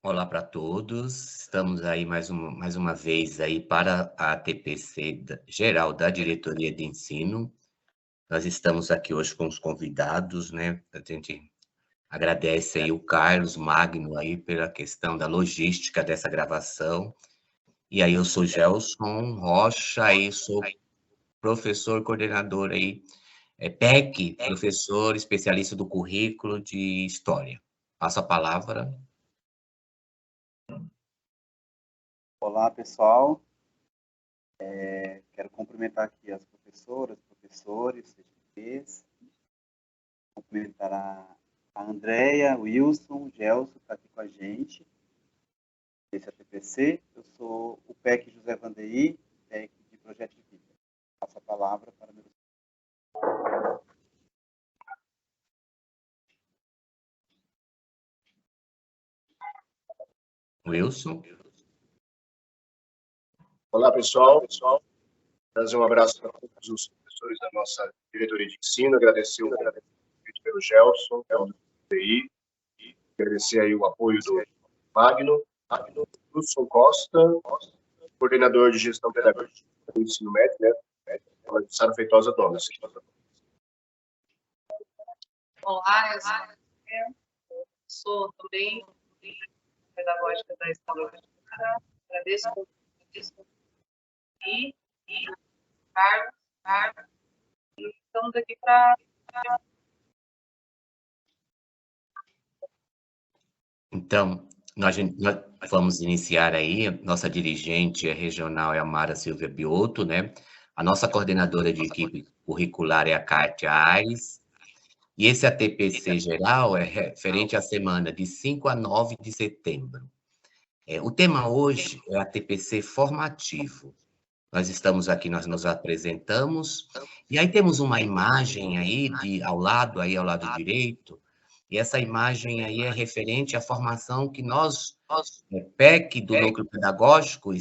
Olá para todos. Estamos aí mais uma vez aí para a TPC geral da Diretoria de Ensino. Nós estamos aqui hoje com os convidados, né? A gente agradece aí o Carlos Magno aí pela questão da logística dessa gravação. E aí eu sou Gelson Rocha e sou professor coordenador aí, PEC, professor especialista do currículo de História. Passo a palavra. Olá, pessoal. Quero cumprimentar aqui as professoras, professores, CGPs, cumprimentar a Andréia, o Wilson, o Gelson, que está aqui com a gente, esse é a TPC. Eu sou o PEC José Vandeir, PEC de Projeto de Vida. Passo a palavra para o meu... Wilson. Olá, pessoal. Trazer um abraço para todos os professores da nossa diretoria de ensino, agradecer o convite pelo Gelson, pelo TI, agradecer aí o apoio do Magno, Wilson Costa, coordenador de gestão pedagógica do ensino médio, né? Sara Feitosa Donas. Olá, eu sou também pedagógica da escola. Agradeço o convite e Carlos, e estamos aqui para... Então, nós vamos iniciar aí, nossa dirigente regional é a Mara Silvia Biotto, né? A nossa coordenadora de equipe curricular é a Kátia Aires, e esse ATPC geral é referente à semana de 5 a 9 de setembro. O tema hoje é ATPC formativo. Nós estamos aqui, nós nos apresentamos, e aí temos uma imagem aí ao lado direito, e essa imagem aí é referente à formação que nós, PEC do Núcleo Pedagógico,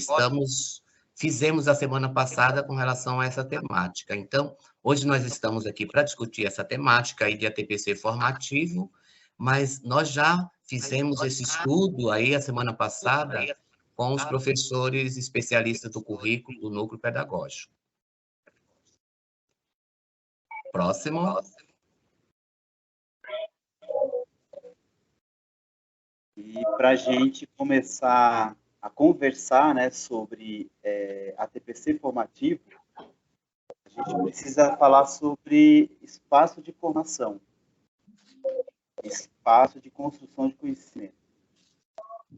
fizemos a semana passada com relação a essa temática. Então, hoje nós estamos aqui para discutir essa temática aí de ATPC formativo, mas nós já fizemos esse estudo aí a semana passada com os professores especialistas do currículo do núcleo pedagógico. Próximo. E para a gente começar a conversar, né, sobre a TPC formativo, a gente precisa falar sobre espaço de formação, espaço de construção de conhecimento.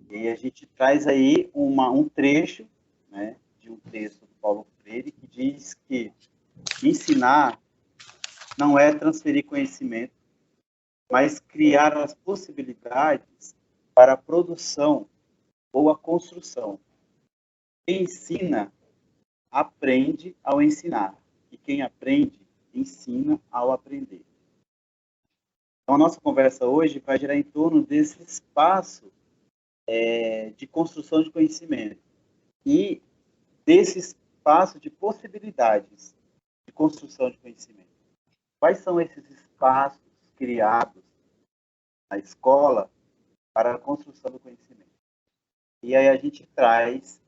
E a gente traz aí um trecho, né, de um texto do Paulo Freire, que diz que ensinar não é transferir conhecimento, mas criar as possibilidades para a produção ou a construção. Quem ensina, aprende ao ensinar. E quem aprende, ensina ao aprender. Então, a nossa conversa hoje vai girar em torno desse espaço de construção de conhecimento e desse espaço de possibilidades de construção de conhecimento. Quais são esses espaços criados na escola para a construção do conhecimento? E aí a gente traz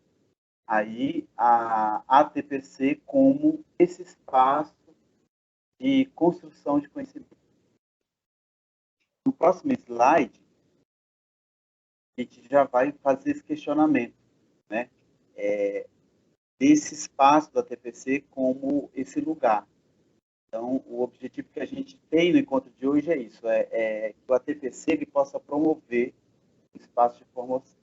aí a ATPC como esse espaço de construção de conhecimento. No próximo slide, a gente já vai fazer esse questionamento, né? Desse espaço da TPC como esse lugar. Então, o objetivo que a gente tem no encontro de hoje é isso, que o ATPC ele possa promover um espaço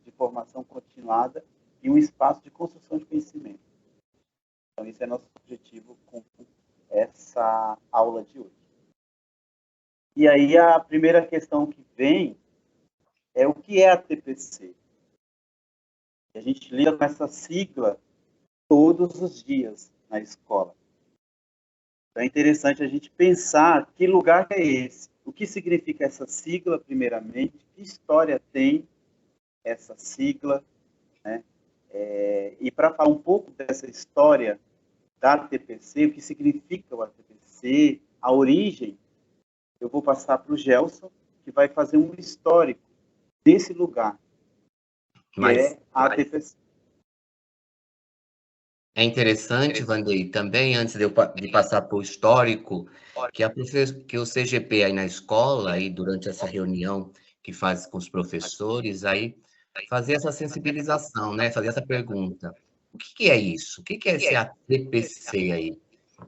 de formação continuada e um espaço de construção de conhecimento. Então, esse é nosso objetivo com essa aula de hoje. E aí, a primeira questão que vem é o que é a TPC? A gente lida com essa sigla todos os dias na escola. Então, é interessante a gente pensar que lugar é esse, o que significa essa sigla, primeiramente, que história tem essa sigla, né? E para falar um pouco dessa história da ATPC, o que significa o ATPC, a origem, eu vou passar para o Gelson, que vai fazer um histórico desse lugar. que é a TPC. É interessante, Vandeir, também, antes de passar para o histórico, que o CGP aí na escola, aí durante essa reunião que faz com os professores, aí fazer essa sensibilização, né? Fazer essa pergunta. O que é isso? O que é esse ATPC aí,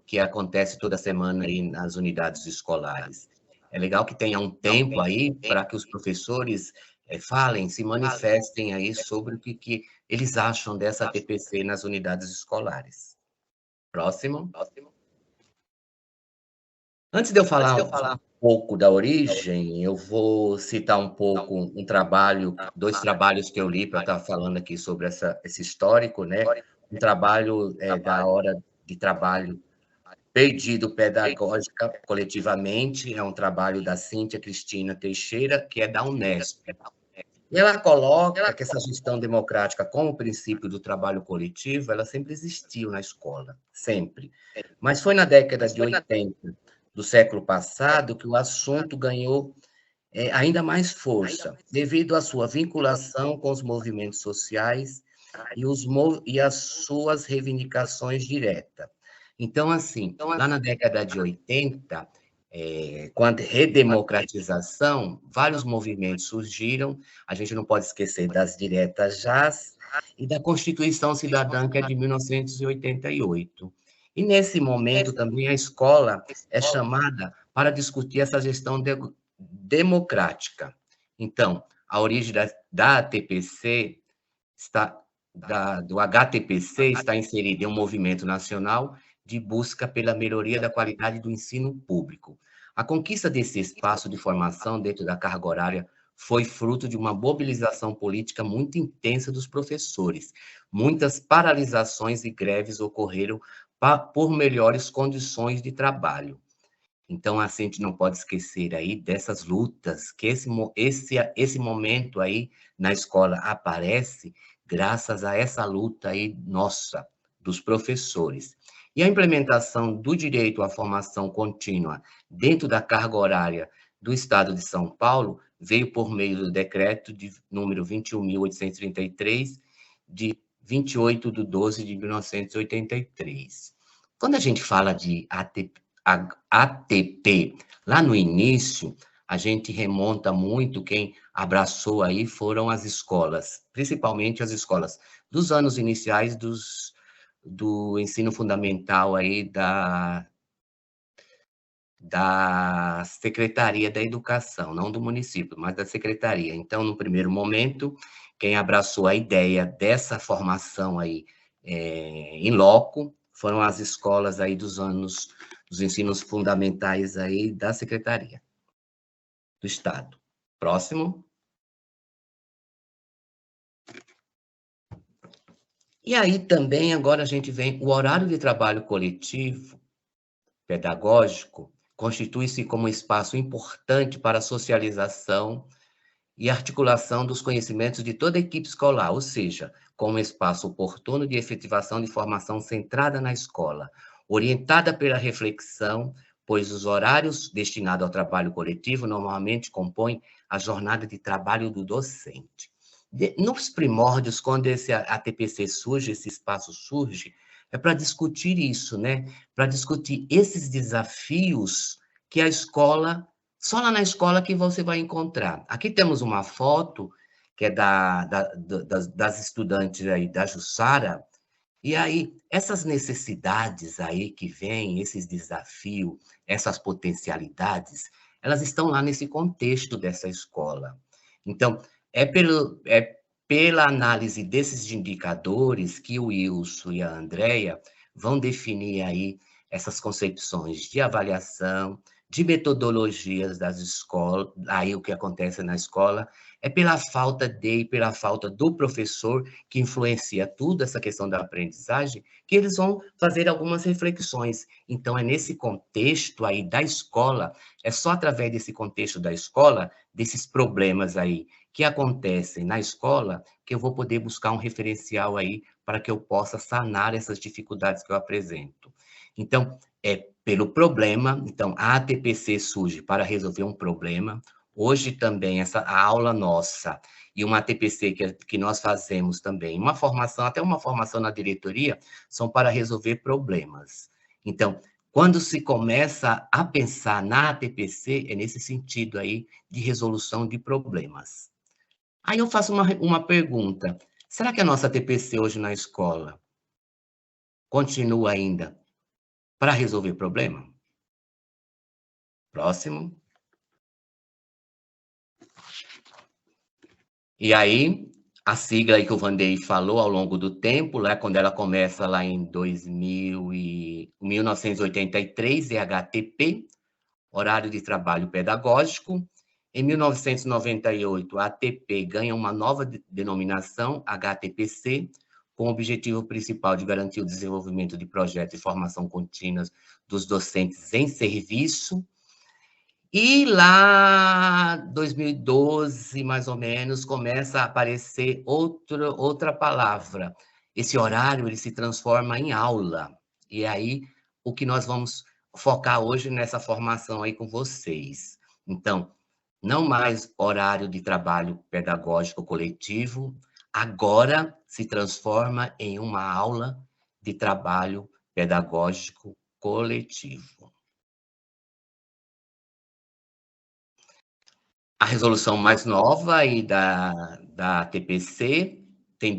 que acontece toda semana aí nas unidades escolares? É legal que tenha um tempo aí para que os professores falem, se manifestem aí sobre o que eles acham dessa TPC nas unidades escolares. Próximo. Antes de eu falar um pouco da origem, eu vou citar um pouco dois trabalhos que eu li para estar falando aqui sobre esse histórico, né? Um trabalho da hora de trabalho Perdido Pedagógica Coletivamente, é um trabalho da Cíntia Cristina Teixeira, que é da Unesp. E ela coloca que essa gestão democrática como princípio do trabalho coletivo, ela sempre existiu na escola, sempre. Mas foi na década de 80 do século passado que o assunto ganhou ainda mais força, devido à sua vinculação com os movimentos sociais e as suas reivindicações diretas. Então, assim, lá na década de 80, com a redemocratização, vários movimentos surgiram, a gente não pode esquecer das diretas JAS e da Constituição Cidadã, que é de 1988. E nesse momento também a escola é chamada para discutir essa gestão democrática. Então, a origem da ATPC do HTPC está inserida em um movimento nacional de busca pela melhoria da qualidade do ensino público. A conquista desse espaço de formação dentro da carga horária foi fruto de uma mobilização política muito intensa dos professores. Muitas paralisações e greves ocorreram por melhores condições de trabalho. Então, assim, a gente não pode esquecer aí dessas lutas, que esse momento aí na escola aparece graças a essa luta aí nossa, dos professores. E a implementação do direito à formação contínua dentro da carga horária do Estado de São Paulo veio por meio do decreto de número 21.833, de 28 de 12 de 1983. Quando a gente fala de ATP, lá no início, a gente remonta muito, quem abraçou aí foram as escolas, principalmente as escolas dos anos iniciais do ensino fundamental aí da Secretaria da Educação, não do município, mas da Secretaria. Então, no primeiro momento, quem abraçou a ideia dessa formação aí em loco foram as escolas aí dos ensinos fundamentais aí da Secretaria do Estado. Próximo. E aí também, agora a gente vem, o horário de trabalho coletivo pedagógico constitui-se como um espaço importante para a socialização e articulação dos conhecimentos de toda a equipe escolar, ou seja, como um espaço oportuno de efetivação de formação centrada na escola, orientada pela reflexão, pois os horários destinados ao trabalho coletivo normalmente compõem a jornada de trabalho do docente. Nos primórdios, quando esse ATPC surge, esse espaço surge, é para discutir isso, né? Para discutir esses desafios que a escola, só lá na escola que você vai encontrar. Aqui temos uma foto que é das estudantes aí da Jussara, e aí essas necessidades aí que vêm, esses desafios, essas potencialidades, elas estão lá nesse contexto dessa escola. Então, é pela análise desses indicadores que o Wilson e a Andrea vão definir aí essas concepções de avaliação, de metodologias das escolas, aí o que acontece na escola, é pela falta do professor, que influencia tudo, essa questão da aprendizagem, que eles vão fazer algumas reflexões. Então, é nesse contexto aí da escola, é só através desse contexto da escola, desses problemas aí que acontecem na escola, que eu vou poder buscar um referencial aí para que eu possa sanar essas dificuldades que eu apresento. Então, é pelo problema, então a ATPC surge para resolver um problema, Hoje também, a aula nossa e uma TPC que nós fazemos também, uma formação, até uma formação na diretoria, são para resolver problemas. Então, quando se começa a pensar na TPC, é nesse sentido aí de resolução de problemas. Aí eu faço uma pergunta, será que a nossa TPC hoje na escola continua ainda para resolver problema? Próximo. E aí, a sigla aí que o Vandei falou ao longo do tempo, né, quando ela começa lá em 1983, é HTP, Horário de Trabalho Pedagógico. Em 1998, a ATP ganha uma nova denominação, HTPC, com o objetivo principal de garantir o desenvolvimento de projetos de formação contínua dos docentes em serviço. E lá, 2012, mais ou menos, começa a aparecer outra palavra. Esse horário, ele se transforma em aula. E é aí, o que nós vamos focar hoje nessa formação aí com vocês. Então, não mais horário de trabalho pedagógico coletivo, agora se transforma em uma aula de trabalho pedagógico coletivo. A resolução mais nova aí da TPC tem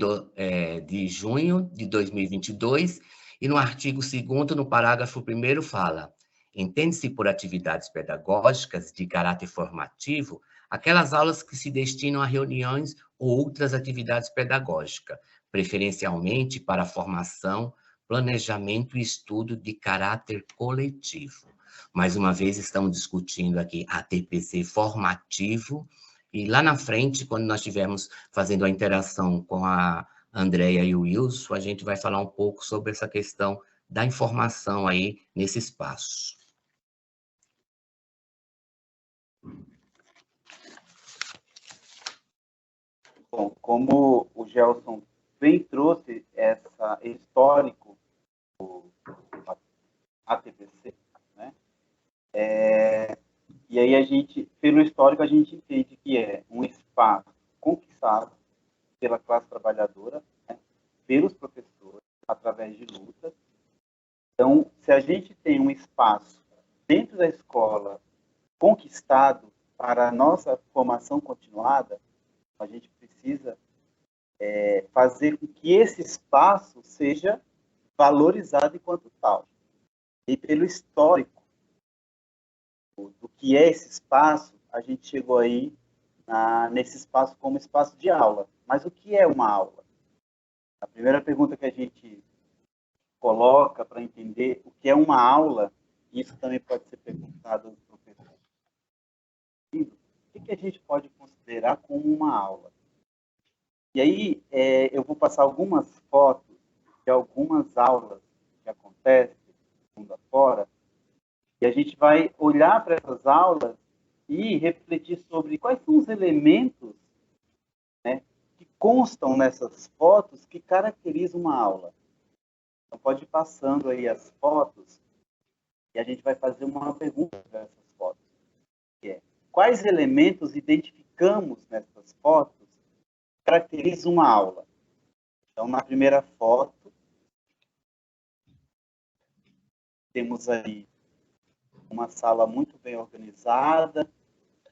de junho de 2022, e no artigo 2º, no parágrafo 1º, fala: entende-se por atividades pedagógicas de caráter formativo aquelas aulas que se destinam a reuniões ou outras atividades pedagógicas, preferencialmente para a formação, planejamento e estudo de caráter coletivo. Mais uma vez, estamos discutindo aqui a TPC formativo, e lá na frente, quando nós estivermos fazendo a interação com a Andréia e o Wilson, a gente vai falar um pouco sobre essa questão da informação aí nesse espaço. Bom, como o Gelson bem trouxe esse histórico do ATPC, né? E aí a gente, pelo histórico, a gente entende que é um espaço conquistado pela classe trabalhadora, né? Pelos professores, através de lutas. Então, se a gente tem um espaço dentro da escola conquistado para a nossa formação continuada, a gente precisa fazer com que esse espaço seja valorizado enquanto tal. E pelo histórico do que é esse espaço, a gente chegou aí nesse espaço como espaço de aula. Mas o que é uma aula? A primeira pergunta que a gente coloca para entender o que é uma aula, isso também pode ser perguntado ao professor. O que a gente pode considerar como uma aula? E aí, eu vou passar algumas fotos de algumas aulas que acontecem mundo afora, e a gente vai olhar para essas aulas e refletir sobre quais são os elementos, né, que constam nessas fotos que caracterizam uma aula. Então, pode ir passando aí as fotos e a gente vai fazer uma pergunta para essas fotos, que é: quais elementos identificamos nessas fotos que caracterizam uma aula? Então, na primeira foto, temos aí uma sala muito bem organizada,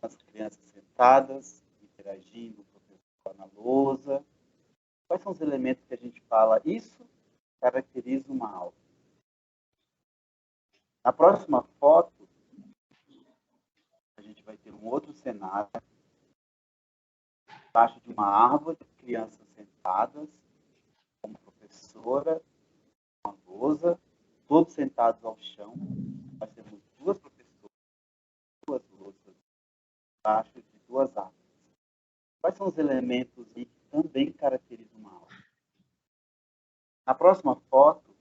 as crianças sentadas, interagindo, o professor na lousa. Quais são os elementos que a gente fala? Isso caracteriza uma aula. Na próxima foto, a gente vai ter um outro cenário, embaixo de uma árvore, crianças sentadas, como professora, uma lousa, todos sentados ao chão. Nós temos duas professoras, duas lousas, embaixo de duas árvores. Quais são os elementos que também caracterizam uma aula? Na próxima foto,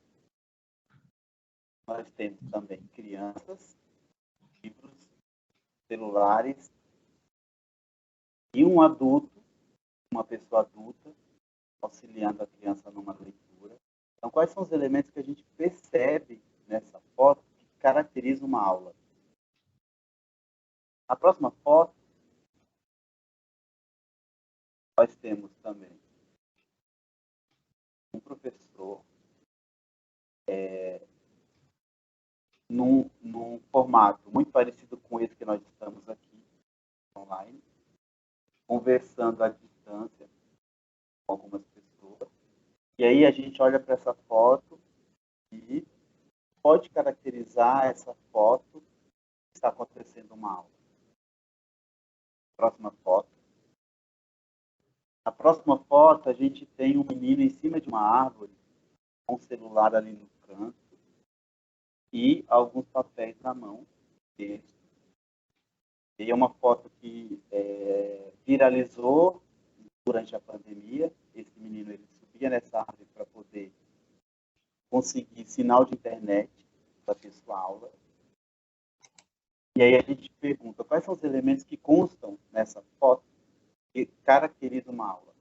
nós temos também crianças, livros, celulares, e um adulto, uma pessoa adulta, auxiliando a criança numa leitura. Então, quais são os elementos que a gente percebe nessa foto que caracterizam uma aula? A próxima foto, nós temos também um professor num formato muito parecido com esse que nós estamos aqui, online, conversando à distância com algumas pessoas. E aí a gente olha para essa foto e pode caracterizar essa foto que está acontecendo uma aula. Próxima foto. Na próxima foto, a gente tem um menino em cima de uma árvore, com um celular ali no canto, e alguns papéis na mão dele. E é uma foto que viralizou durante a pandemia. Esse menino ele subia nessa árvore para poder conseguir sinal de internet para ter sua aula. E aí a gente pergunta, quais são os elementos que constam nessa foto que caracterizam uma aula?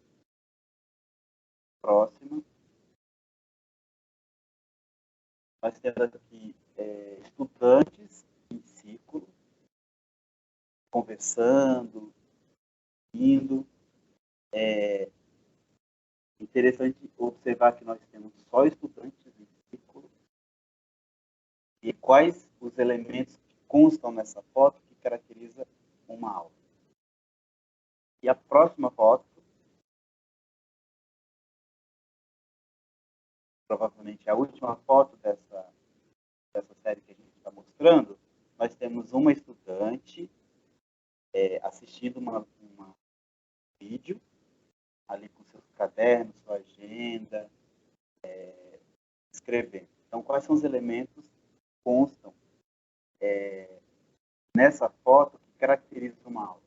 Próxima. Nós temos aqui estudantes em círculo, conversando, indo. É interessante observar que nós temos só estudantes em círculo. E quais os elementos que constam nessa foto que caracteriza uma aula. E a próxima foto, provavelmente a última foto dessa série que a gente está mostrando, nós temos uma estudante assistindo uma vídeo, ali com seus cadernos, sua agenda, escrevendo. Então, quais são os elementos que constam nessa foto que caracterizam uma aula?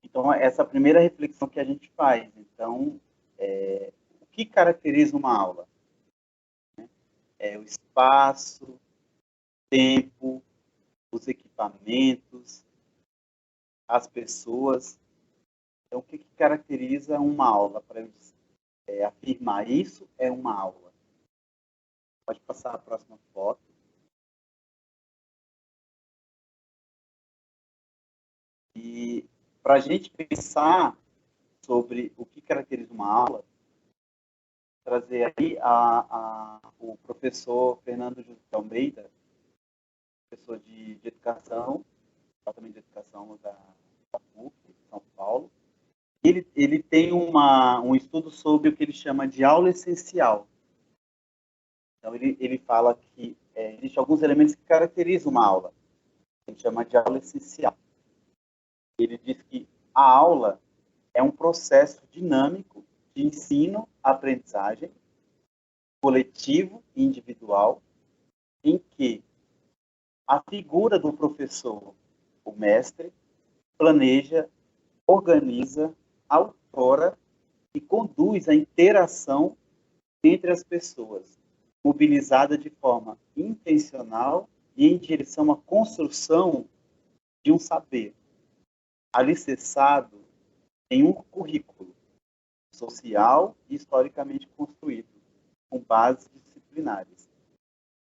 Então, essa é a primeira reflexão que a gente faz. Então, o que caracteriza uma aula? O espaço, tempo, os equipamentos, as pessoas. Então, o que caracteriza uma aula? Para eu afirmar isso é uma aula. Pode passar a próxima foto. E para a gente pensar sobre o que caracteriza uma aula, trazer aí o professor Fernando José de Almeida, professor de educação, departamento de educação da PUC, São Paulo. Ele tem um estudo sobre o que ele chama de aula essencial. Então, ele fala que existem alguns elementos que caracterizam uma aula. Ele chama de aula essencial. Ele diz que a aula é um processo dinâmico de ensino, aprendizagem, coletivo e individual, em que a figura do professor, o mestre, planeja, organiza, autora e conduz a interação entre as pessoas, mobilizada de forma intencional e em direção à construção de um saber, alicerçado em um currículo social e historicamente construído, com bases disciplinares.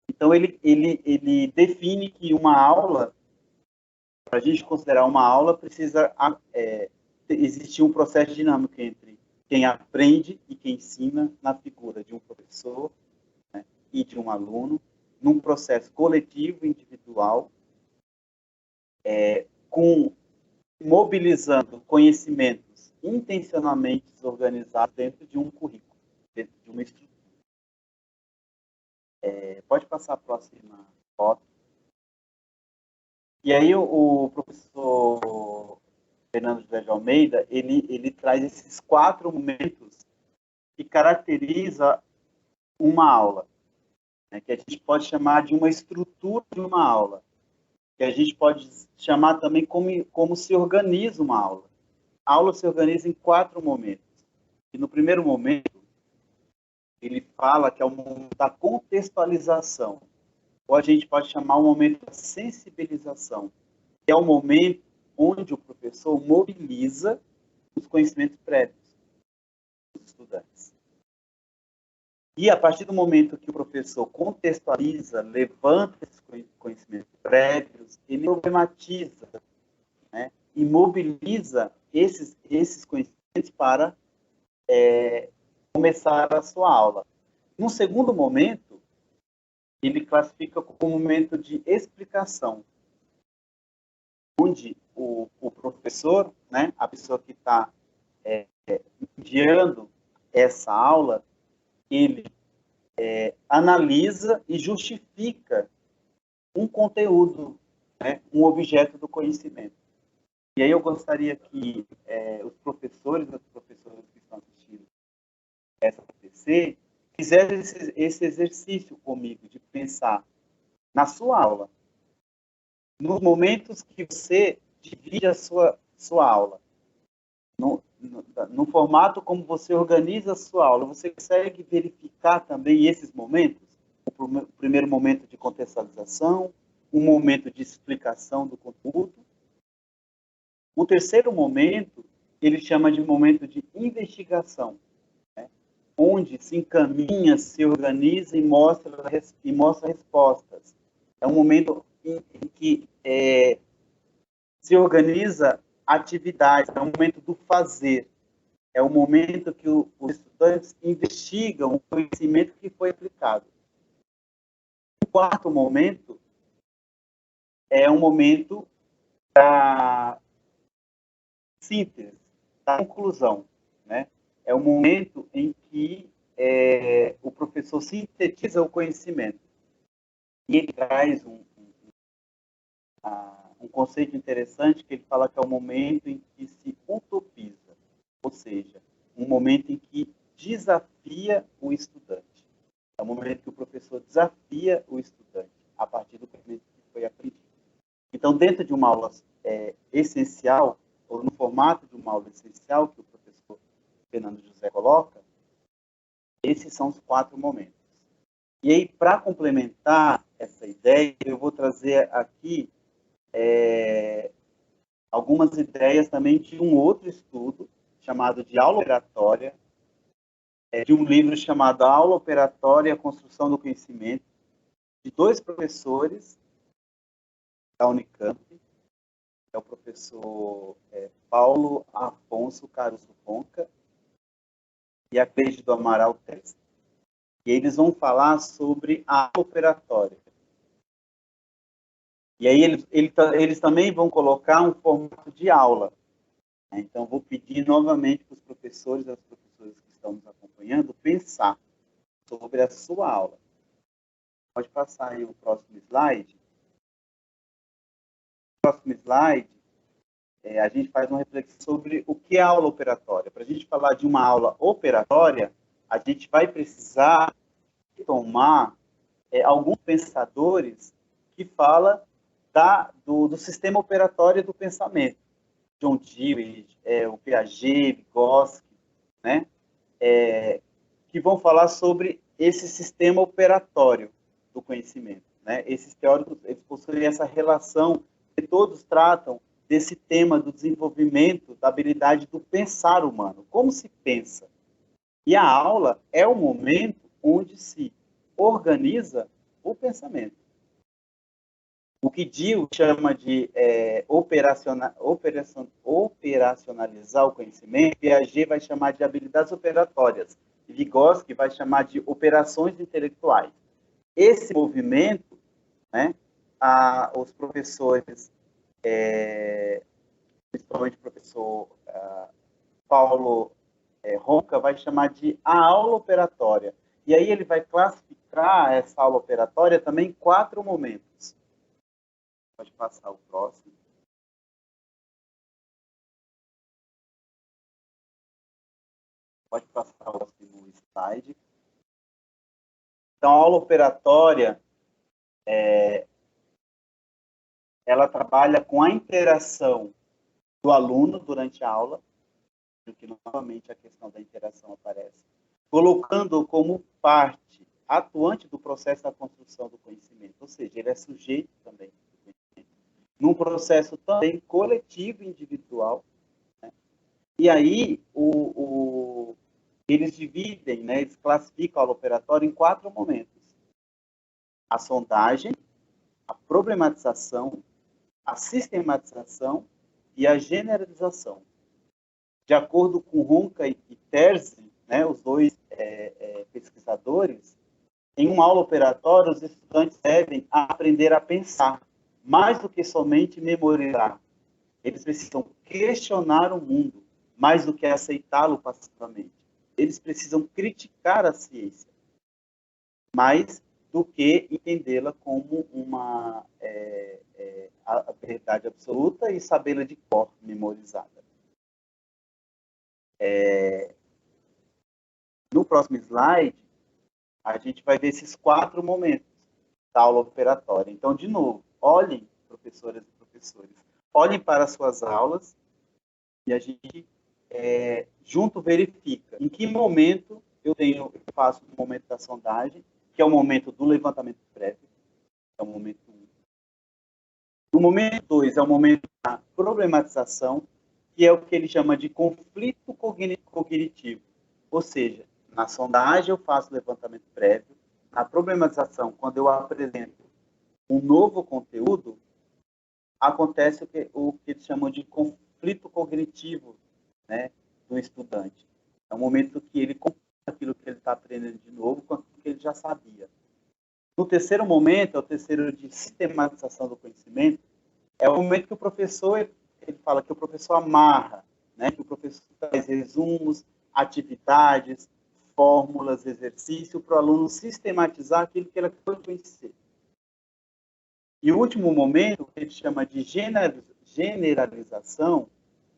Então, ele define que uma aula, para a gente considerar uma aula, precisa existir um processo dinâmico entre quem aprende e quem ensina na figura de um professor, né, e de um aluno, num processo coletivo, individual, mobilizando conhecimentos intencionalmente organizados dentro de um currículo, dentro de uma estrutura. Pode passar a próxima foto. E aí o professor Fernando José de Almeida, ele traz esses 4 momentos que caracteriza uma aula, né, que a gente pode chamar de uma estrutura de uma aula, que a gente pode chamar também como se organiza uma aula. A aula se organiza em 4 momentos. E no primeiro momento, ele fala que é o momento da contextualização, ou a gente pode chamar o momento da sensibilização, que é o momento onde o professor mobiliza os conhecimentos prévios dos estudantes. E a partir do momento que o professor contextualiza, levanta esses conhecimentos prévios, ele problematiza, né, e mobiliza esses conhecimentos para começar a sua aula. No segundo momento, ele classifica como um momento de explicação, onde o professor, né, a pessoa que está guiando essa aula, ele analisa e justifica um conteúdo, né, um objeto do conhecimento. E aí eu gostaria que os professores e as professoras que estão assistindo essa TC fizessem esse exercício comigo, de pensar na sua aula, nos momentos que você divide a sua aula, no formato como você organiza a sua aula, você consegue verificar também esses momentos? O primeiro momento de contextualização, um momento de explicação do conteúdo. O terceiro momento, ele chama de momento de investigação, né? Onde se encaminha, se organiza e mostra respostas. É um momento em que se organiza atividades, é o momento do fazer, é o momento que os estudantes investigam o conhecimento que foi aplicado. O quarto momento é um momento da síntese, da conclusão, né? É o momento em que o professor sintetiza o conhecimento. E ele traz um conceito interessante, que ele fala que é o momento em que se utopiza, ou seja, um momento em que desafia o estudante. É o momento que o professor desafia o estudante a partir do conhecimento que foi aprendido. Então, dentro de uma aula essencial, ou no formato de uma aula essencial que o professor Fernando José coloca, esses são os 4 momentos. E aí, para complementar essa ideia, eu vou trazer aqui algumas ideias também de um outro estudo, chamado de aula operatória, de um livro chamado Aula Operatória e a Construção do Conhecimento, de 2 professores da Unicamp, é o professor Paulo Afonso Caruso Conca e a Cleide do Amaral Testa. E eles vão falar sobre a aula operatória. E aí eles também vão colocar um formato de aula. Então, vou pedir novamente para os professores e as professoras que estão nos acompanhando pensar sobre a sua aula. Pode passar aí o próximo slide. No próximo slide, a gente faz uma reflexão sobre o que é aula operatória. Para a gente falar de uma aula operatória, a gente vai precisar tomar alguns pensadores que falam do sistema operatório do pensamento. John Dewey, o Piaget, Vygotsky, né? Que vão falar sobre esse sistema operatório do conhecimento, né? Esses teóricos, eles possuem essa relação que todos tratam desse tema do desenvolvimento da habilidade do pensar humano. Como se pensa? E a aula é o momento onde se organiza o pensamento. O que Dewey chama de operacionalizar o conhecimento, Piaget vai chamar de habilidades operatórias, e Vygotsky vai chamar de operações intelectuais. Esse movimento, né, os professores, principalmente o professor Paulo Ronca, vai chamar de a aula operatória. E aí ele vai classificar essa aula operatória também em 4 momentos. Pode passar o próximo. Pode passar o próximo slide. Então, a aula operatória, ela trabalha com a interação do aluno durante a aula, porque novamente a questão da interação aparece, colocando como parte atuante do processo da construção do conhecimento, ou seja, ele é sujeito também do conhecimento, num processo também coletivo e individual, né? E aí eles dividem, né, eles classificam a aula operatória em 4 momentos: a sondagem, a problematização, a sistematização e a generalização. De acordo com Ronca e Terzi, né, os dois pesquisadores, em uma aula operatória, os estudantes devem aprender a pensar, mais do que somente memorizar. Eles precisam questionar o mundo, mais do que aceitá-lo passivamente. Eles precisam criticar a ciência, mais do que entendê-la como uma a verdade absoluta e sabê-la de cor, memorizada. No próximo slide, a gente vai ver esses 4 momentos da aula operatória. Então, de novo, olhem, professoras e professores, olhem para as suas aulas e a gente junto verifica em que momento eu faço o momento da sondagem, que é o momento do levantamento prévio, é o momento 1. No momento 2 é o momento da problematização, que é o que ele chama de conflito cognitivo. Ou seja, na sondagem eu faço o levantamento prévio, na problematização, quando eu apresento um novo conteúdo, acontece o que eles chamam de conflito cognitivo, né, do estudante. É o momento que ele compara aquilo que ele está aprendendo de novo com aquilo que ele já sabia. No terceiro momento, é o terceiro de sistematização do conhecimento, é o momento que o professor, ele fala que o professor amarra, né, que o professor traz resumos, atividades, fórmulas, exercício, para o aluno sistematizar aquilo que ele acabou de conhecer. E o último momento, que ele chama de generalização,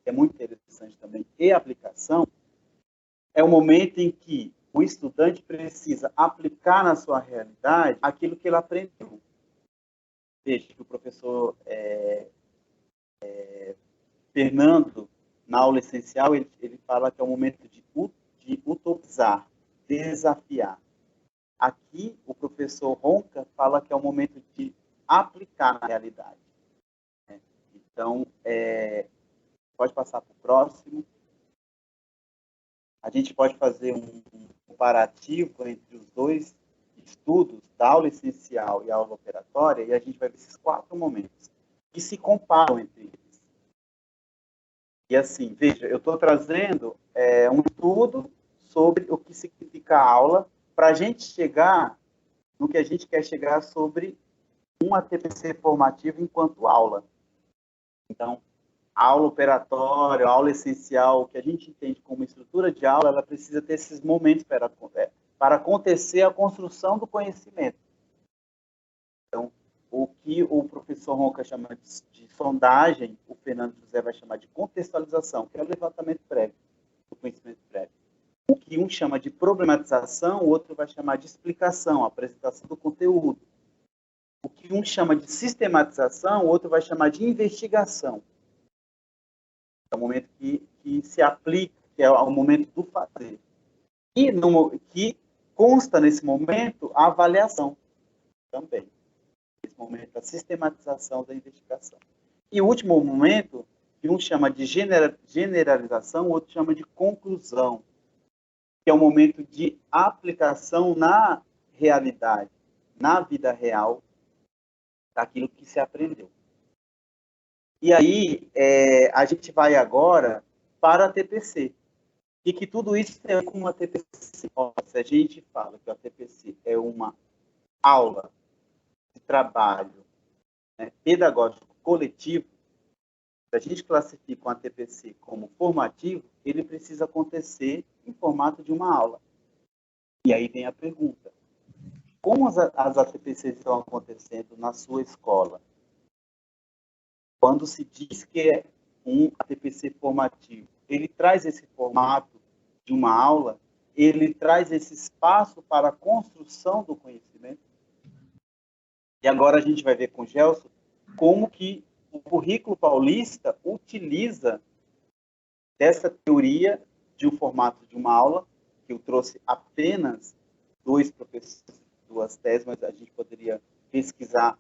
que é muito interessante também, e aplicação, é o momento em que o estudante precisa aplicar na sua realidade aquilo que ele aprendeu. Veja que o professor Fernando, na aula essencial, ele fala que é o momento de utopizar, desafiar. Aqui, o professor Ronca fala que é o momento de aplicar na realidade. Então, pode passar para o próximo. A gente pode fazer um comparativo entre os dois estudos, da aula essencial e a aula operatória, e a gente vai ver esses 4 momentos, que se comparam entre eles. E assim, veja, eu estou trazendo um estudo sobre o que significa a aula, para a gente chegar no que a gente quer chegar sobre um ATPC formativo enquanto aula. Então, a aula operatória, a aula essencial, o que a gente entende como estrutura de aula, ela precisa ter esses momentos para acontecer a construção do conhecimento. Então, o que o professor Ronca chama de sondagem, o Fernando José vai chamar de contextualização, que é o levantamento prévio, o conhecimento prévio. O que um chama de problematização, o outro vai chamar de explicação, a apresentação do conteúdo. O que um chama de sistematização, o outro vai chamar de investigação. É o momento que se aplica, que é o momento do fazer. E que consta nesse momento a avaliação também. Esse momento da sistematização da investigação. E o último momento, que um chama de generalização, o outro chama de conclusão, que é o momento de aplicação na realidade, na vida real, daquilo que se aprendeu. E aí, a gente vai agora para a TPC. E que tudo isso tem com uma TPC. Se a gente fala que a TPC é uma aula de trabalho, né, pedagógico coletivo, se a gente classifica uma TPC como formativo, ele precisa acontecer em formato de uma aula. E aí vem a pergunta: como as ATPCs estão acontecendo na sua escola? Quando se diz que é um ATPC formativo, ele traz esse formato de uma aula, ele traz esse espaço para a construção do conhecimento. E agora a gente vai ver com o Gelson como que o currículo paulista utiliza dessa teoria de um formato de uma aula, que eu trouxe apenas 2 professores, 2 teses, mas a gente poderia pesquisar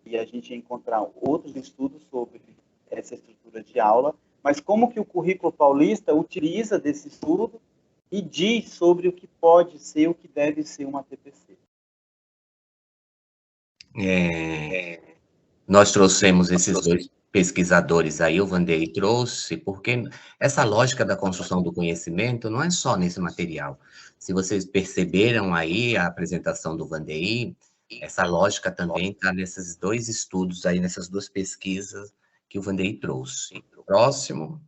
e a gente ia encontrar outros estudos sobre essa estrutura de aula, mas como que o currículo paulista utiliza desse estudo e diz sobre o que pode ser, o que deve ser uma TPC. Nós trouxemos esses pesquisadores aí, o Vanderlei trouxe, porque essa lógica da construção do conhecimento não é só nesse material. Se vocês perceberam aí a apresentação do Vanderlei, essa lógica também está nesses dois estudos aí, nessas duas pesquisas que o Vanderlei trouxe. Próximo.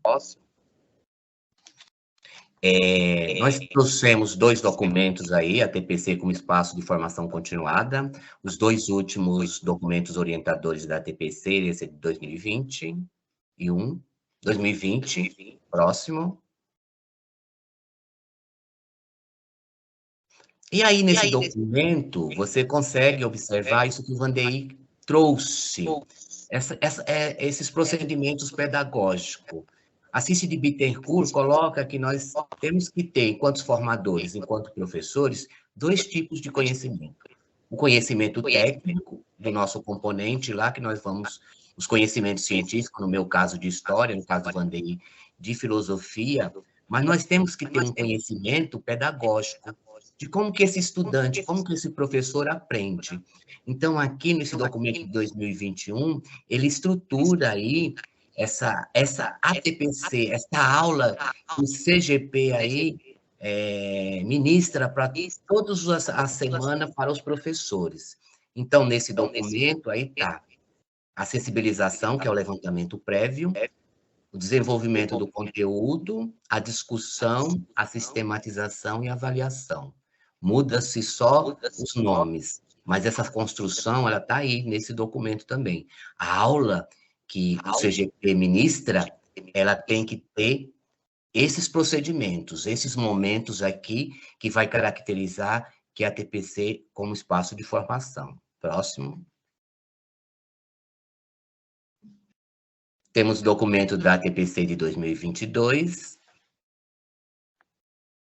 Nós trouxemos 2 documentos aí, a TPC como espaço de formação continuada, os 2 últimos documentos orientadores da TPC, esse é de 2020, próximo. E aí, nesse documento, você consegue observar isso que o Vanderlei trouxe, esses procedimentos pedagógicos. A Cici de Bittencourt coloca que nós temos que ter, enquanto formadores, enquanto professores, 2 tipos de conhecimento. O conhecimento técnico do nosso componente lá, que nós vamos, os conhecimentos científicos, no meu caso de história, no caso do Vanderlei, de filosofia, mas nós temos que ter um conhecimento pedagógico, de como que esse estudante, como que esse professor aprende. Então, aqui nesse documento de 2021, ele estrutura aí essa ATPC, essa aula do CGP aí, ministra para todas as semanas para os professores. Então, nesse documento aí está a sensibilização, que é o levantamento prévio, o desenvolvimento do conteúdo, a discussão, a sistematização e a avaliação. Muda-se só os nomes, mas essa construção, ela está aí nesse documento também. A aula que o CGP ministra, ela tem que ter esses procedimentos, esses momentos aqui, que vai caracterizar que a TPC como espaço de formação. Próximo. Temos documento da TPC de 2022.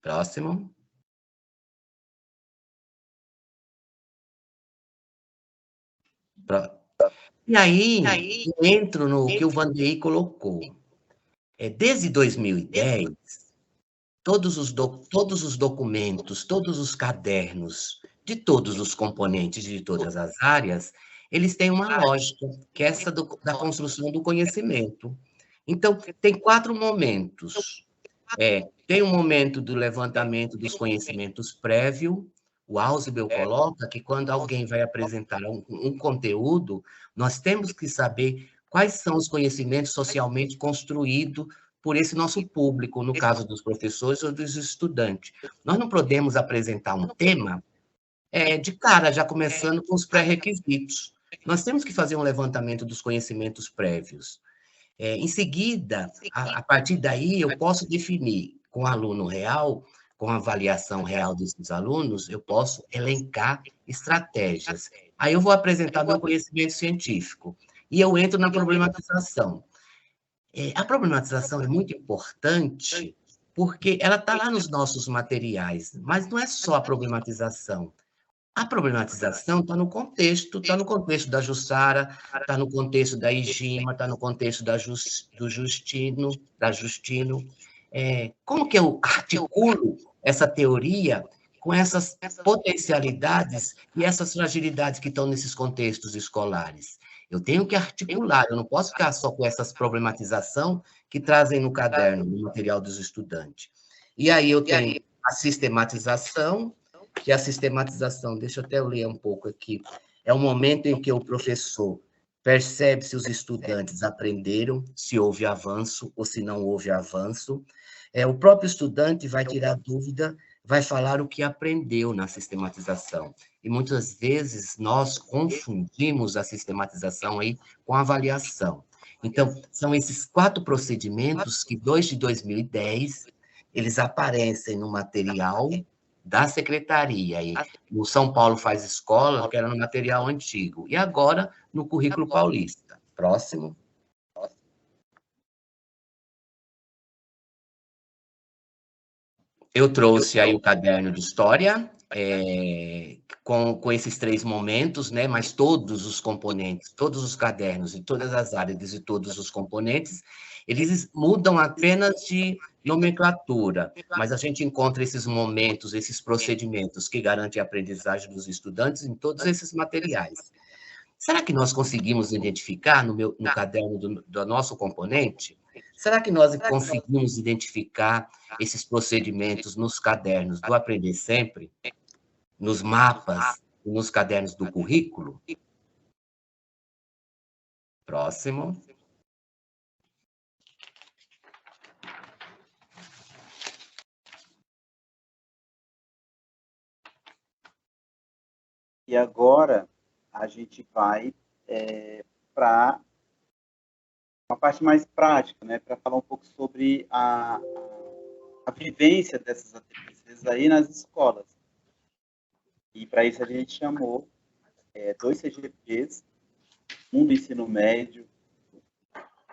Próximo. E aí, entro no que o Vanderlei colocou. Desde 2010, todos os documentos, todos os cadernos, de todos os componentes de todas as áreas, eles têm uma lógica, que é essa da construção do conhecimento. Então, tem 4 momentos. Tem um momento do levantamento dos conhecimentos prévio. O Ausubel coloca que quando alguém vai apresentar um conteúdo, nós temos que saber quais são os conhecimentos socialmente construídos por esse nosso público, no caso dos professores ou dos estudantes. Nós não podemos apresentar um tema de cara, já começando com os pré-requisitos. Nós temos que fazer um levantamento dos conhecimentos prévios. Em seguida, a partir daí, eu posso definir com o aluno real, com a avaliação real desses alunos, eu posso elencar estratégias. Aí eu vou apresentar meu conhecimento científico. E eu entro na problematização. A problematização é muito importante, porque ela está lá nos nossos materiais, mas não é só a problematização. A problematização está no contexto da Jussara, está no contexto da Igima, está no contexto do Justino. Como que eu articulo essa teoria com essas potencialidades e essas fragilidades que estão nesses contextos escolares? Eu tenho que articular, eu não posso ficar só com essas problematização que trazem no caderno, no material dos estudantes. E aí eu tenho a sistematização, que a sistematização, deixa eu até ler um pouco aqui, é o momento em que o professor percebe se os estudantes aprenderam, se houve avanço ou se não houve avanço. O próprio estudante vai tirar dúvida, vai falar o que aprendeu na sistematização. E muitas vezes nós confundimos a sistematização aí com a avaliação. Então, são esses 4 procedimentos que, 2 de 2010, eles aparecem no material da secretaria. E no São Paulo Faz Escola, que era no material antigo. E agora, no currículo paulista. Próximo. Eu trouxe aí o caderno de história, com esses 3 momentos, né? Mas todos os componentes, todos os cadernos e todas as áreas e todos os componentes, eles mudam apenas de nomenclatura, mas a gente encontra esses momentos, esses procedimentos que garantem a aprendizagem dos estudantes em todos esses materiais. Será que nós conseguimos identificar no caderno do nosso componente? Será que nós conseguimos identificar esses procedimentos nos cadernos do Aprender Sempre, nos mapas e nos cadernos do currículo? Próximo. E agora a gente vai para uma parte mais prática, né, para falar um pouco sobre a vivência dessas ATPCs aí nas escolas. E para isso a gente chamou 2 CGPs, um do ensino médio,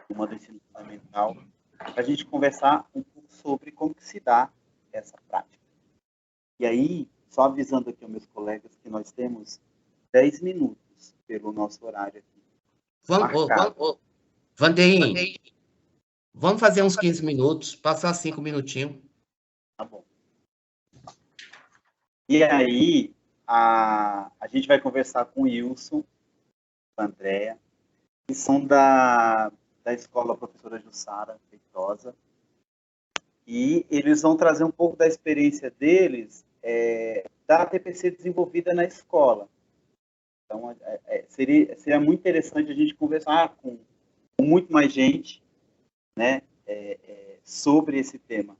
uma do ensino fundamental, para a gente conversar um pouco sobre como que se dá essa prática. E aí, só avisando aqui aos meus colegas que nós temos 10 minutos pelo nosso horário aqui. Vanderim, vamos fazer uns 15 minutos, passar 5 minutinhos. Tá bom. E aí, a gente vai conversar com o Wilson, com a Andréa, que são da escola Professora Jussara Feitosa, e eles vão trazer um pouco da experiência deles da ATPC desenvolvida na escola. Então, seria muito interessante a gente conversar com muito mais gente, né, sobre esse tema.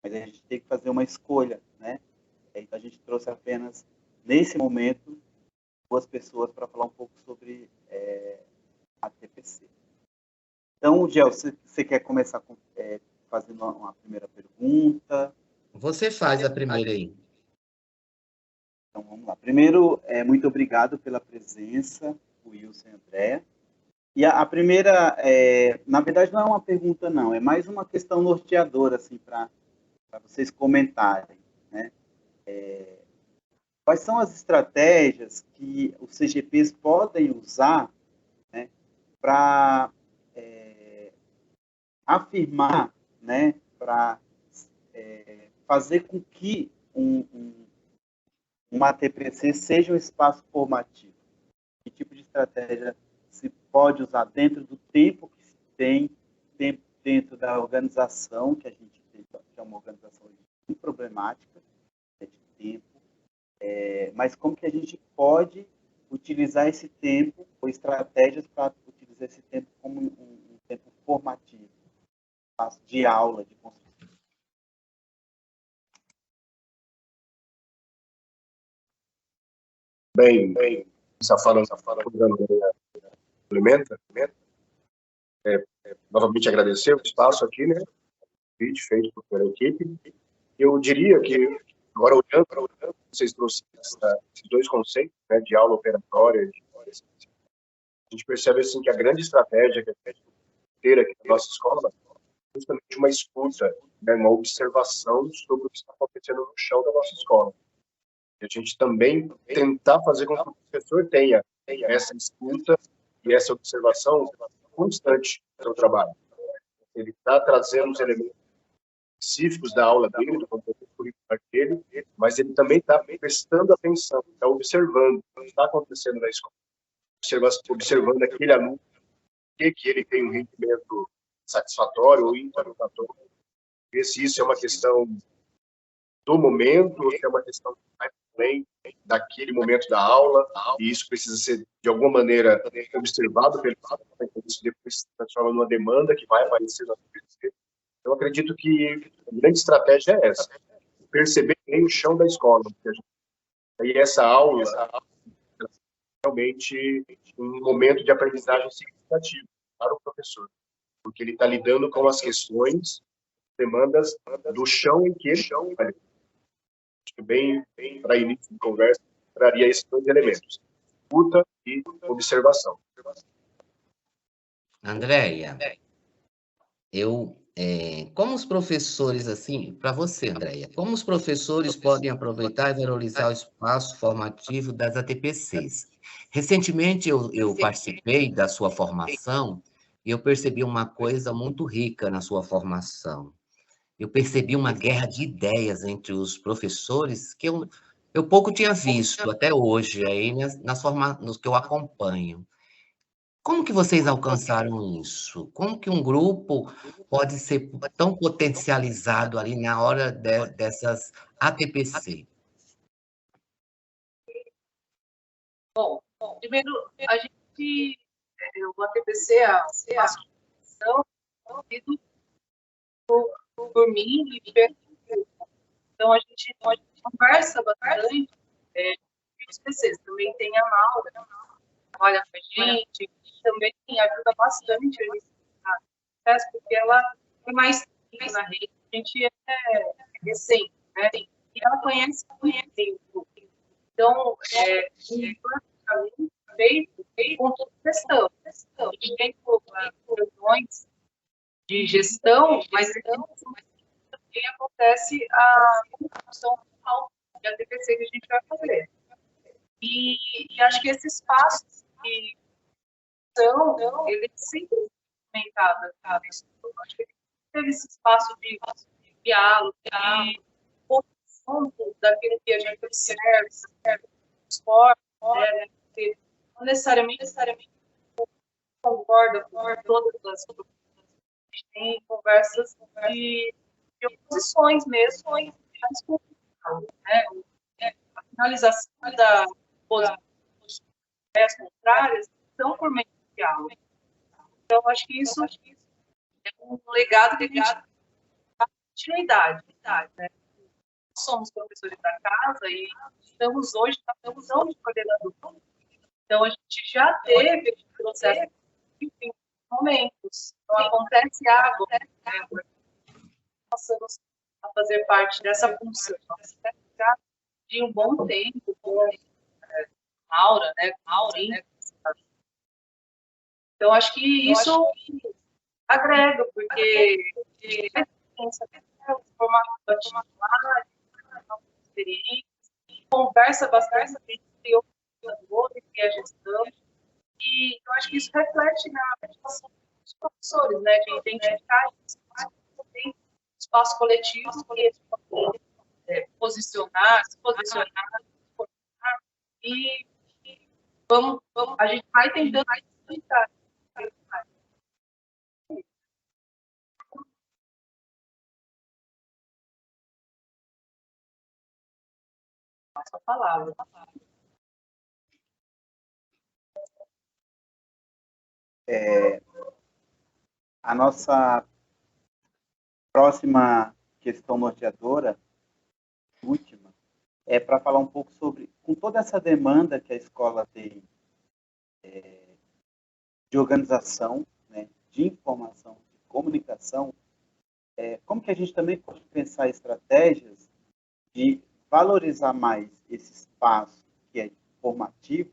Mas a gente tem que fazer uma escolha, né? Então, a gente trouxe apenas, nesse momento, 2 pessoas para falar um pouco sobre a TPC. Então, Gel, você quer começar fazendo uma primeira pergunta? Você faz a primeira aí. Então, vamos lá. Primeiro, muito obrigado pela presença, o Wilson e a Andréa. E a primeira, na verdade, não é uma pergunta, não. É mais uma questão norteadora, assim, para vocês comentarem, né? Quais são as estratégias que os CGPs podem usar, né, para afirmar, né, para fazer com que uma ATPC seja um espaço formativo? Que tipo de estratégia se pode usar dentro do tempo que se tem, dentro da organização que a gente tem, que é uma organização muito problemática, de tempo, mas como que a gente pode utilizar esse tempo, ou estratégias para utilizar esse tempo como um tempo formativo, de aula, de construção. Bem, está falando, complementa. Novamente agradecer o espaço aqui, né? Vídeo feito pela equipe. Eu diria que, agora olhando, vocês trouxeram esses 2 conceitos, né, de aula operatória, a gente percebe assim, que a grande estratégia que a gente ter aqui na nossa escola é justamente uma escuta, né, uma observação sobre o que está acontecendo no chão da nossa escola. E a gente também tentar fazer com que o professor tenha essa escuta e essa observação constante no seu trabalho. Ele está trazendo os elementos específicos da aula dele, do conteúdo curricular dele, mas ele também está prestando atenção, está observando o que está acontecendo na escola, observando aquele aluno, que ele tem um rendimento satisfatório ou insatisfatório, ver se isso é uma questão do momento ou se é uma questão mais além daquele momento da aula, e isso precisa ser, de alguma maneira, observado pelo aluno, então isso depois se transforma numa demanda que vai aparecer na TPC. Eu acredito que a grande estratégia é essa, perceber bem o chão da escola. E essa aula é realmente um momento de aprendizagem significativo para o professor, porque ele está lidando com as questões, demandas do chão em que ele está. Acho que bem para início de conversa, traria esses 2 elementos, escuta e observação. Andréia, como os professores, assim, para você, Andréia, como os professores podem aproveitar e valorizar o espaço formativo das ATPCs? Recentemente eu participei da sua formação e eu percebi uma coisa muito rica na sua formação. Eu percebi uma guerra de ideias entre os professores que eu eu pouco tinha visto até hoje, aí nos que eu acompanho. Como que vocês alcançaram isso? Como que um grupo pode ser tão potencializado ali na hora dessas ATPC? Bom, primeiro, a gente, o ATPC, a associação, por mim e então a gente conversa bastante, os PCs, também tem a Maura, trabalha com a gente, também ajuda bastante a gente, porque ela tem mais tempo na rede, a gente é recente, né? E ela conhece muito bem o grupo. Então, para mim, veio com toda questão. A gente tem reuniões de gestão, mas também acontece a construção final da TPC que a gente vai fazer. E acho que esses passos que são, eles sempre aumentados, sabe? Acho que teve esse espaço de diálogo, de construção daquilo que a gente observa, esporte, né? Não necessariamente concorda com todas as tem conversas de oposições mesmo, né? A finalização da ideias contrárias são por meio de diálogo. Então, acho que isso é um legado que a gente dá continuidade, né? Somos professores da casa e estamos hoje na função de coordenador. Então, a gente já teve esse processo em momentos. Então, acontece agora, né? Passamos a fazer parte dessa função. Já de um bom tempo com Maura, né? Então, acho que isso agrega, porque a experiência formato particular, experiência, conversa bastante entre outros e a gestão, e eu acho que isso reflete na participação dos professores, né? De identificar espaços coletivos que posicionar, e a gente vai tentando facilitar. Nossa palavra. A nossa próxima questão norteadora, última, é para falar um pouco sobre, com toda essa demanda que a escola tem de organização, né, de informação, de comunicação, como que a gente também pode pensar estratégias de valorizar mais esse espaço que é formativo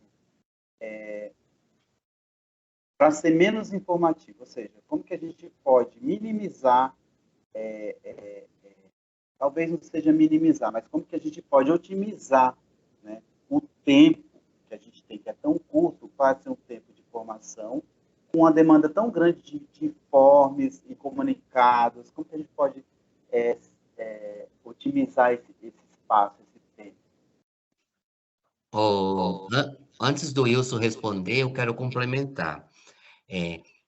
para ser menos informativo, ou seja, como que a gente pode minimizar, talvez não seja minimizar, mas como que a gente pode otimizar, né, o tempo que a gente tem, que é tão curto, para ser um tempo de formação, com uma demanda tão grande de informes e comunicados, como que a gente pode otimizar esse espaço, esse tempo? Antes do Wilson responder, eu quero complementar.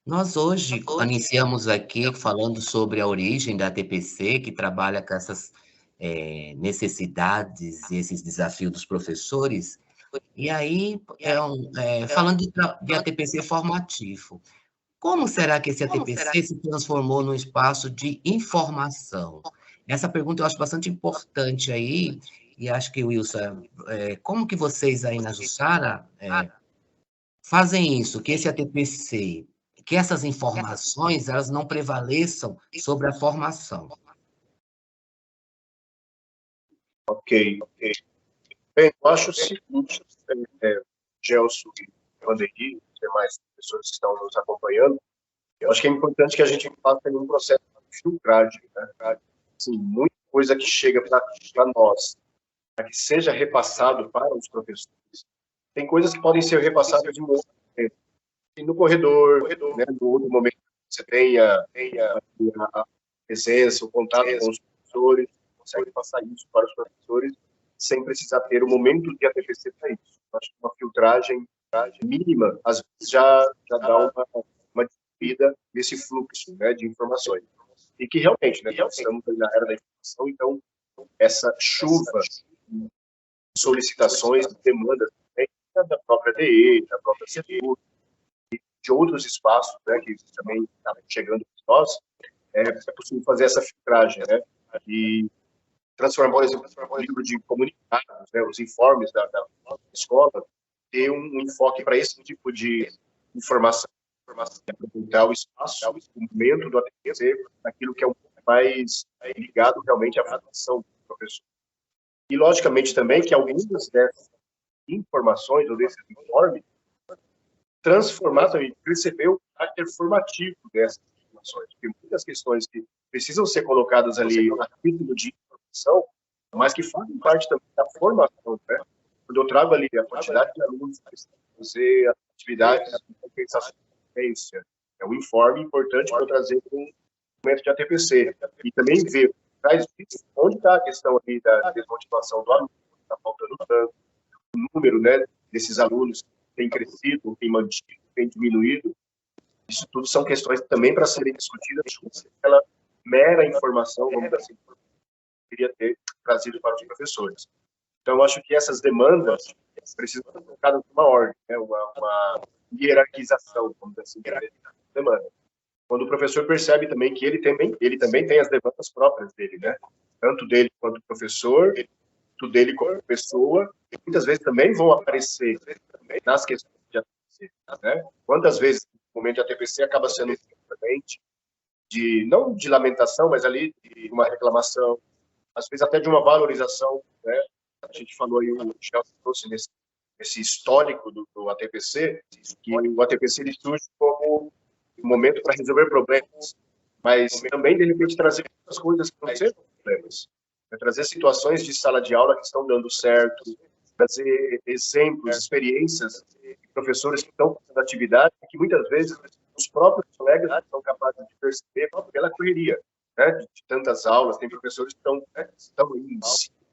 Nós hoje iniciamos aqui falando sobre a origem da TPC, que trabalha com essas necessidades e esses desafios dos professores, e aí, falando de ATPC formativo. Como será que esse ATPC se transformou num espaço de informação? Essa pergunta eu acho bastante importante aí, e acho que, Wilson, como que vocês aí na Jussara fazem isso, que esse ATPC, que essas informações, elas não prevaleçam sobre a formação? Ok. Bem, eu acho o seguinte, Gelson e Vanderlei, e demais pessoas que estão nos acompanhando, eu acho que é importante que a gente faça um processo de filtragem, né? Assim, muita coisa que chega para nós, para que seja repassado para os professores, tem coisas que podem ser repassadas de um outro tempo. E no corredor, né, no outro momento, você tem a presença, o contato com os professores, consegue passar isso para os professores, sem precisar ter o momento de ATPC para isso. Acho que uma filtragem mínima, às vezes, já dá uma diminuída nesse fluxo, né, de informações. E que realmente, né, nós estamos na era da informação, então essa chuva de solicitações, demandas da própria DE, da própria CETUR, de outros espaços, né, que também estão chegando para nós, é possível fazer essa filtragem, né, e transformar, por exemplo, o livro de comunicados, né, os informes da escola, ter um enfoque para esse tipo de informação, aproveitar o espaço, o momento do ATPC, aquilo que é um pouco mais ligado realmente à formação do professor. E, logicamente, também que algumas dessas informações ou desses informes transformar também, perceber o caráter formativo dessas informações. Porque muitas questões que precisam ser colocadas ali a título de informação, mas que fazem parte também da formação, né? Quando eu trago ali a quantidade de alunos que precisam fazer atividades de compensação de experiência, é um informe importante para eu trazer para um momento de ATPC. E também ver, traz onde está a questão ali da desmotivação do aluno, está faltando tanto, o número, né, desses alunos tem crescido, tem mantido, tem diminuído. Isso tudo são questões também para serem discutidas, aquela mera informação, vamos dizer assim, que queria ter trazido para os professores. Então, eu acho que essas demandas precisam ser colocadas numa ordem, né? uma hierarquização, vamos dizer assim, demanda. Quando o professor percebe também que ele também tem as demandas próprias dele, né? Tanto dele quanto professor, tanto dele como pessoa, que muitas vezes também vão aparecer nas questões de ATPC, né? Quantas vezes o momento de ATPC acaba sendo também não de lamentação, mas ali de uma reclamação, às vezes até de uma valorização, né? A gente falou aí, o Chelsea trouxe nesse histórico do ATPC, que o ATPC ele surge como um momento para resolver problemas, mas também, de repente, trazer muitas coisas que não sejam problemas. Trazer situações de sala de aula que estão dando certo, trazer exemplos, experiências de professores que estão fazendo atividade que muitas vezes os próprios colegas não são capazes de perceber pela correria, né, de tantas aulas. Tem professores que estão em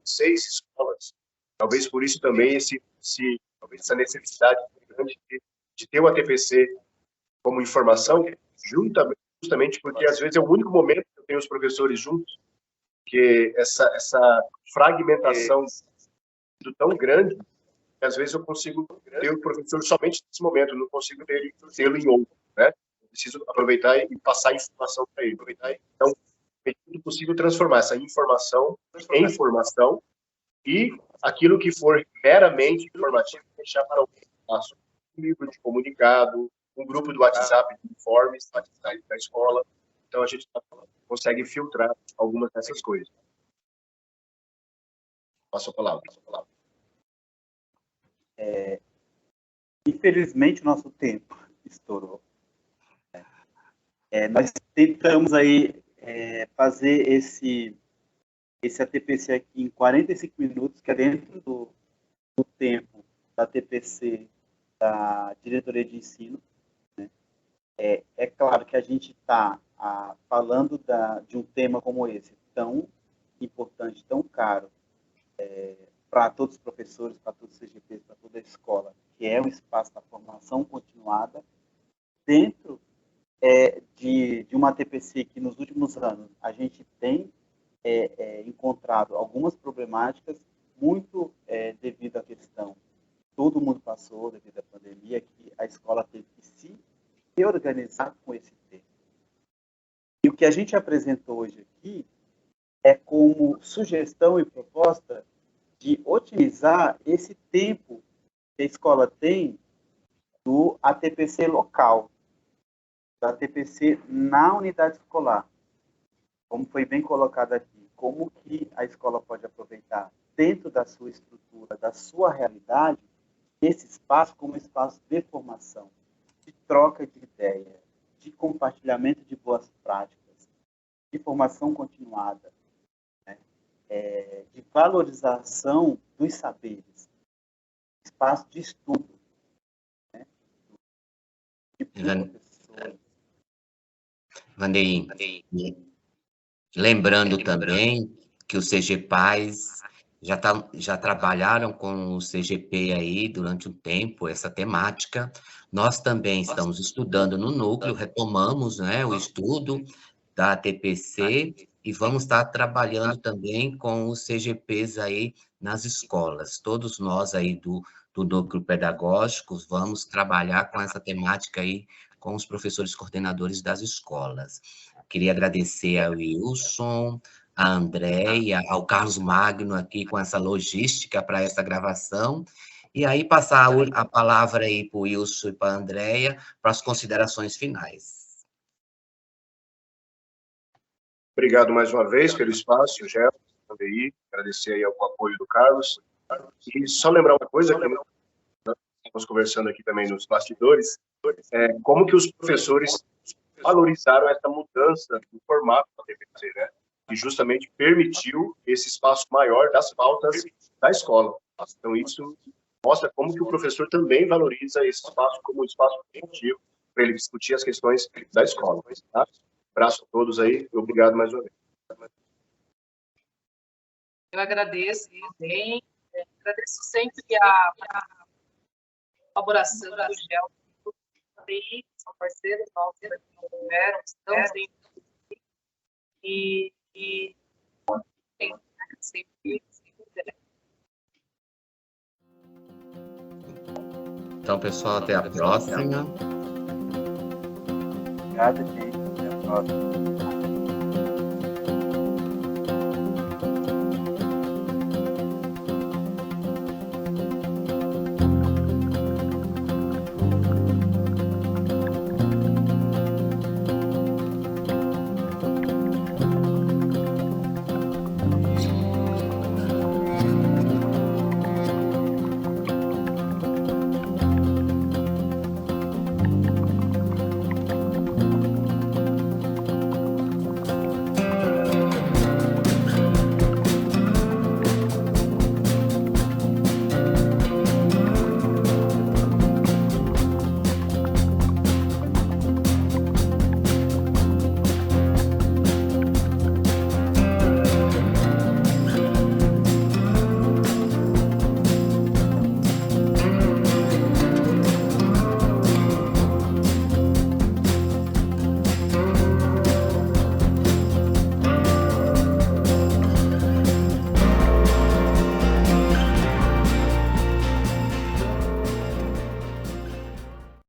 6 escolas. Talvez por isso também essa necessidade grande de ter o ATPC como informação, justamente porque às vezes é o único momento que eu tenho os professores juntos, que essa fragmentação tão grande, que às vezes eu consigo ter o professor somente nesse momento, eu não consigo tê-lo em outro, né? Eu preciso aproveitar e passar a informação para ele. Então, é tudo possível transformar essa informação em formação e aquilo que for meramente informativo, deixar para o espaço. Um livro de comunicado, um grupo do WhatsApp de informes da escola. Então, a gente consegue filtrar algumas dessas coisas. Passo a palavra. Infelizmente, o nosso tempo estourou. Nós tentamos aí fazer esse ATPC aqui em 45 minutos, que é dentro do tempo da ATPC da Diretoria de Ensino. Né? É claro que a gente está falando de um tema como esse, tão importante, tão caro, para todos os professores, para todos os CGPs, para toda a escola, que é um espaço da formação continuada, dentro de uma ATPC que nos últimos anos a gente tem encontrado algumas problemáticas, muito devido à questão todo mundo passou devido à pandemia, que a escola teve que se reorganizar com esse tema. E o que a gente apresentou hoje aqui é como sugestão e proposta de otimizar esse tempo que a escola tem do ATPC local, do ATPC na unidade escolar. Como foi bem colocado aqui, como que a escola pode aproveitar dentro da sua estrutura, da sua realidade, esse espaço como espaço de formação, de troca de ideia, de compartilhamento de boas práticas, de formação continuada, né? De valorização dos saberes, espaço de estudo, né? Vanderim, lembrando também que o CGPAS já trabalharam com o CGP aí durante um tempo, essa temática. Nós também estamos estudando no núcleo, retomamos, né, o estudo da TPC e vamos estar trabalhando também com os CGPs aí nas escolas. Todos nós aí do núcleo pedagógico vamos trabalhar com essa temática aí com os professores coordenadores das escolas. Queria agradecer ao Wilson, a Andréia, ao Carlos Magno aqui com essa logística para essa gravação, e aí passar a palavra aí para o Wilson e para a Andréia para as considerações finais. Obrigado mais uma vez pelo espaço, Jefferson, também, agradecer aí o apoio do Carlos, e só lembrar uma coisa que nós estamos conversando aqui também nos bastidores, como que os professores valorizaram essa mudança do formato da TPC, né? Que justamente permitiu esse espaço maior das pautas da escola. Então, isso mostra como que o professor também valoriza esse espaço como um espaço positivo para ele discutir as questões da escola. Tá? Abraço a todos aí e obrigado mais uma vez. Eu agradeço também, agradeço sempre a colaboração do GEL, que são parceiros nossos, que não tiveram, estão sempre, e sempre. Então, pessoal, até a próxima. Obrigado, gente. Até a próxima.